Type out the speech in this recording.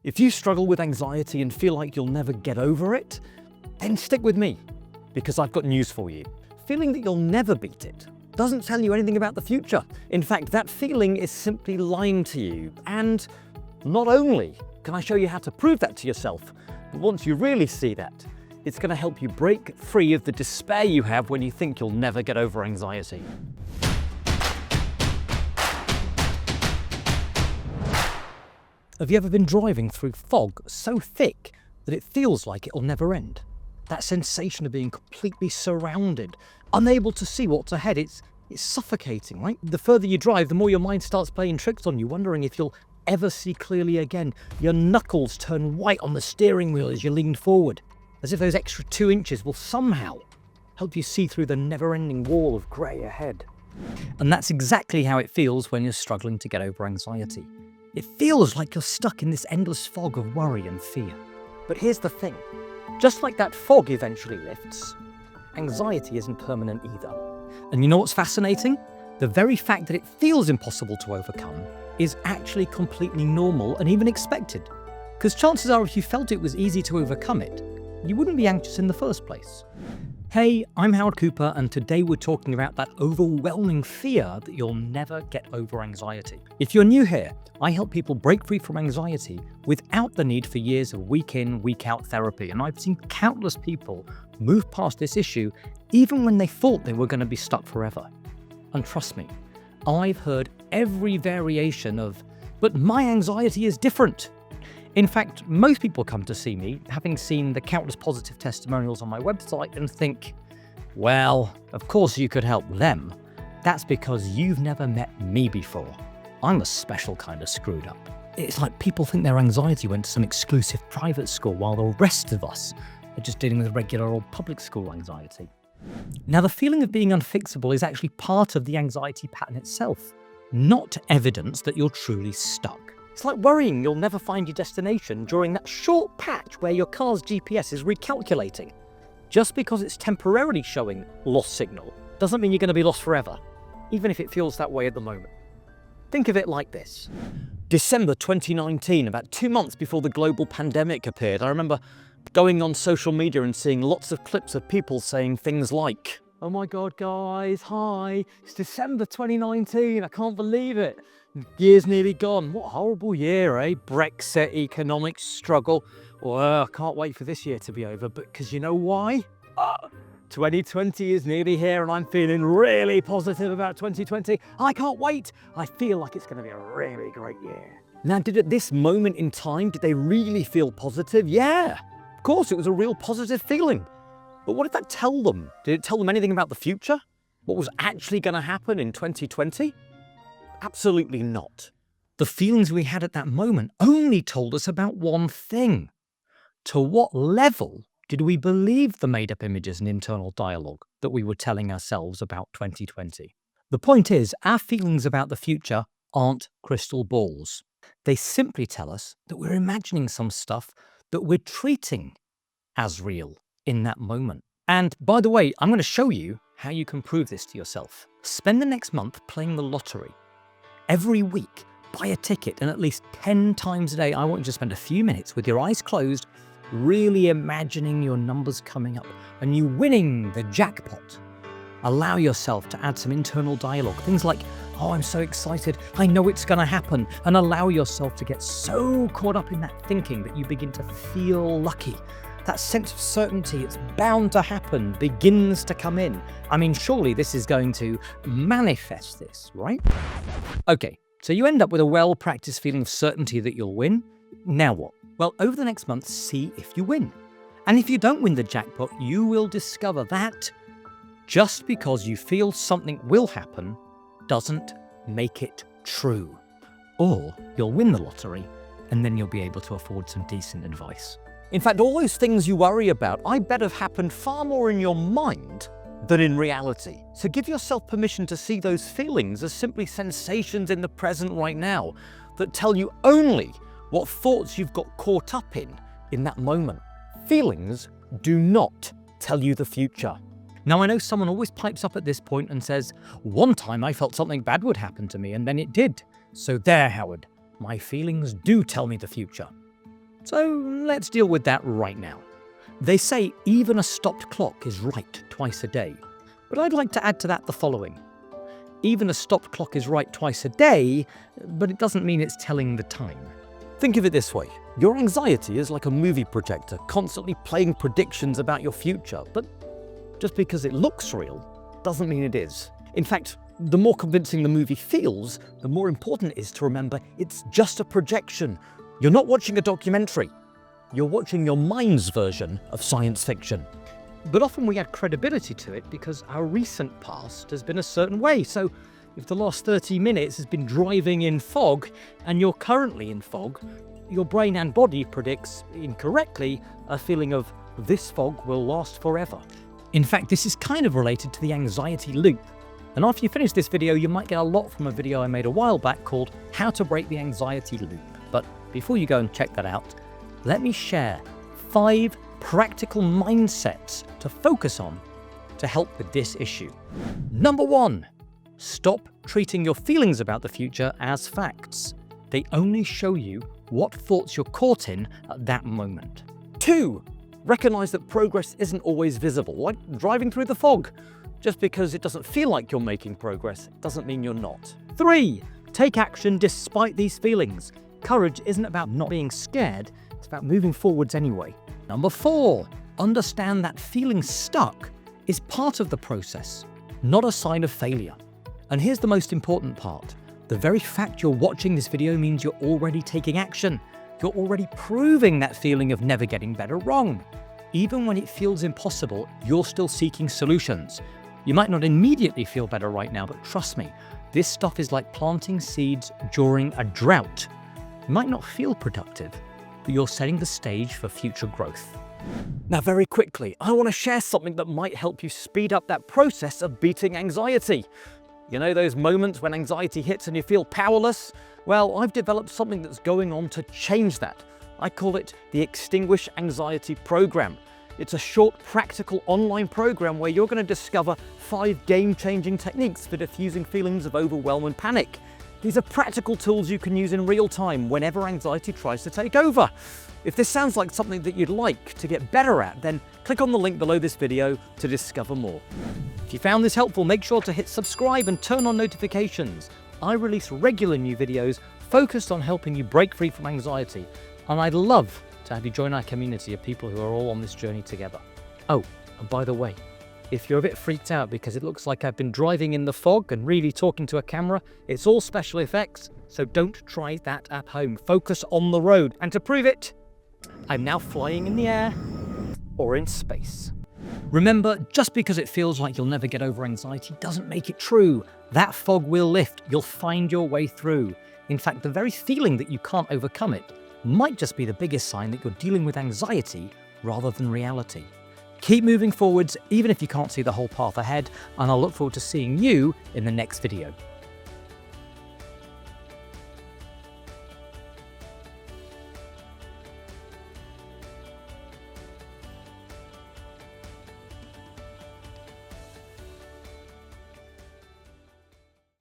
If you struggle with anxiety and feel like you'll never get over it, then stick with me, because I've got news for you. Feeling that you'll never beat it doesn't tell you anything about the future. In fact, that feeling is simply lying to you. And not only can I show you how to prove that to yourself, but once you really see that, it's going to help you break free of the despair you have when you think you'll never get over anxiety. Have you ever been driving through fog so thick that it feels like it'll never end? That sensation of being completely surrounded, unable to see what's ahead, it's suffocating, right? The further you drive, the more your mind starts playing tricks on you, wondering if you'll ever see clearly again. Your knuckles turn white on the steering wheel as you lean forward, as if those extra 2 inches will somehow help you see through the never-ending wall of grey ahead. And that's exactly how it feels when you're struggling to get over anxiety. It feels like you're stuck in this endless fog of worry and fear. But here's the thing. Just like that fog eventually lifts, anxiety isn't permanent either. And you know what's fascinating? The very fact that it feels impossible to overcome is actually completely normal and even expected. Because chances are if you felt it was easy to overcome it, you wouldn't be anxious in the first place. Hey, I'm Howard Cooper, and today we're talking about that overwhelming fear that you'll never get over anxiety. If you're new here, I help people break free from anxiety without the need for years of week in, week out therapy, and I've seen countless people move past this issue even when they thought they were going to be stuck forever. And trust me, I've heard every variation of, but my anxiety is different. In fact, most people come to see me having seen the countless positive testimonials on my website and think, well, of course you could help them. That's because you've never met me before. I'm a special kind of screwed up. It's like people think their anxiety went to some exclusive private school while the rest of us are just dealing with regular old public school anxiety. Now, the feeling of being unfixable is actually part of the anxiety pattern itself, not evidence that you're truly stuck. It's like worrying you'll never find your destination during that short patch where your car's GPS is recalculating. Just because it's temporarily showing lost signal doesn't mean you're going to be lost forever, even if it feels that way at the moment. Think of it like this. December 2019, about 2 months before the global pandemic appeared, I remember going on social media and seeing lots of clips of people saying things like, "Oh my God, guys, hi, it's December 2019, I can't believe it. Year's nearly gone. What a horrible year, eh? Brexit, economic struggle. Well, I can't wait for this year to be over, but because you know why? 2020 is nearly here and I'm feeling really positive about 2020. I can't wait. I feel like it's going to be a really great year." Now, at this moment in time, did they really feel positive? Yeah, of course, it was a real positive feeling. But what did that tell them? Did it tell them anything about the future? What was actually going to happen in 2020? Absolutely not. The feelings we had at that moment only told us about one thing. To what level did we believe the made-up images and internal dialogue that we were telling ourselves about 2020? The point is, our feelings about the future aren't crystal balls. They simply tell us that we're imagining some stuff that we're treating as real in that moment. And by the way, I'm going to show you how you can prove this to yourself. Spend the next month playing the lottery. Every week, buy a ticket, and at least 10 times a day, I want you to spend a few minutes with your eyes closed, really imagining your numbers coming up and you winning the jackpot. Allow yourself to add some internal dialogue, things like, "Oh, I'm so excited, I know it's going to happen," and allow yourself to get so caught up in that thinking that you begin to feel lucky. That sense of certainty, it's bound to happen, begins to come in. I mean, surely this is going to manifest this, right? Okay, so you end up with a well-practiced feeling of certainty that you'll win. Now what? Well, over the next month, see if you win. And if you don't win the jackpot, you will discover that just because you feel something will happen doesn't make it true. Or you'll win the lottery, and then you'll be able to afford some decent advice. In fact, all those things you worry about, I bet have happened far more in your mind than in reality. So give yourself permission to see those feelings as simply sensations in the present right now that tell you only what thoughts you've got caught up in that moment. Feelings do not tell you the future. Now, I know someone always pipes up at this point and says, "One time I felt something bad would happen to me and then it did. So there, Howard, my feelings do tell me the future." So let's deal with that right now. They say even a stopped clock is right twice a day, but I'd like to add to that the following. Even a stopped clock is right twice a day, but it doesn't mean it's telling the time. Think of it this way. Your anxiety is like a movie projector, constantly playing predictions about your future, but just because it looks real doesn't mean it is. In fact, the more convincing the movie feels, the more important it is to remember it's just a projection. You're not watching a documentary. You're watching your mind's version of science fiction. But often we add credibility to it because our recent past has been a certain way. So if the last 30 minutes has been driving in fog and you're currently in fog, your brain and body predicts incorrectly a feeling of this fog will last forever. In fact, this is kind of related to the anxiety loop. And after you finish this video, you might get a lot from a video I made a while back called How to Break the Anxiety Loop. But before you go and check that out, let me share 5 practical mindsets to focus on to help with this issue. Number 1, stop treating your feelings about the future as facts. They only show you what thoughts you're caught in at that moment. 2, recognize that progress isn't always visible, like driving through the fog. Just because it doesn't feel like you're making progress doesn't mean you're not. 3, take action despite these feelings. Courage isn't about not being scared, it's about moving forwards anyway. Number 4, understand that feeling stuck is part of the process, not a sign of failure. And here's the most important part. The very fact you're watching this video means you're already taking action. You're already proving that feeling of never getting better wrong. Even when it feels impossible, you're still seeking solutions. You might not immediately feel better right now, but trust me, this stuff is like planting seeds during a drought. It might not feel productive, but you're setting the stage for future growth. Now, very quickly, I want to share something that might help you speed up that process of beating anxiety. You know those moments when anxiety hits and you feel powerless? Well, I've developed something that's going on to change that. I call it the Extinguish Anxiety Program. It's a short, practical online program where you're going to discover 5 game-changing techniques for diffusing feelings of overwhelm and panic. These are practical tools you can use in real time whenever anxiety tries to take over. If this sounds like something that you'd like to get better at, then click on the link below this video to discover more. If you found this helpful, make sure to hit subscribe and turn on notifications. I release regular new videos focused on helping you break free from anxiety, and I'd love to have you join our community of people who are all on this journey together. Oh, and by the way, if you're a bit freaked out because it looks like I've been driving in the fog and really talking to a camera, it's all special effects, so don't try that at home. Focus on the road. And to prove it, I'm now flying in the air or in space. Remember, just because it feels like you'll never get over anxiety doesn't make it true. That fog will lift. You'll find your way through. In fact, the very feeling that you can't overcome it might just be the biggest sign that you're dealing with anxiety rather than reality. Keep moving forwards, even if you can't see the whole path ahead, and I'll look forward to seeing you in the next video.